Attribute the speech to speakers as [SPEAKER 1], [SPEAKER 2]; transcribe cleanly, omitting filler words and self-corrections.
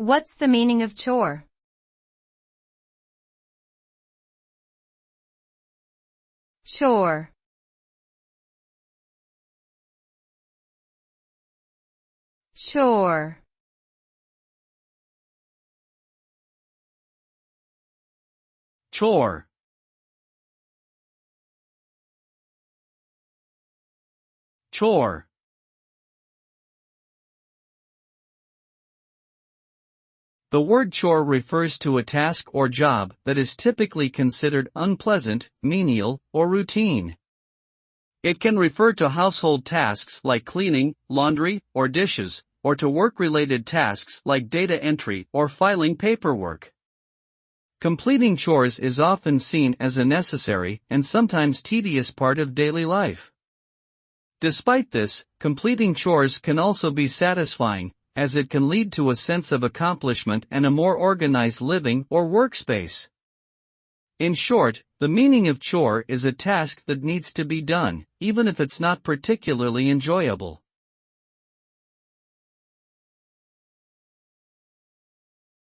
[SPEAKER 1] What's the meaning of chore? Chore. Chore.
[SPEAKER 2] Chore. Chore. The word chore refers to a task or job that is typically considered unpleasant, menial, or routine. It can refer to household tasks like cleaning, laundry, or dishes, or to work-related tasks like data entry or filing paperwork. Completing chores is often seen as a necessary and sometimes tedious part of daily life. Despite this, completing chores can also be satisfying, as it can lead to a sense of accomplishment and a more organized living or workspace. In short, the meaning of chore is a task that needs to be done, even if it's not particularly enjoyable.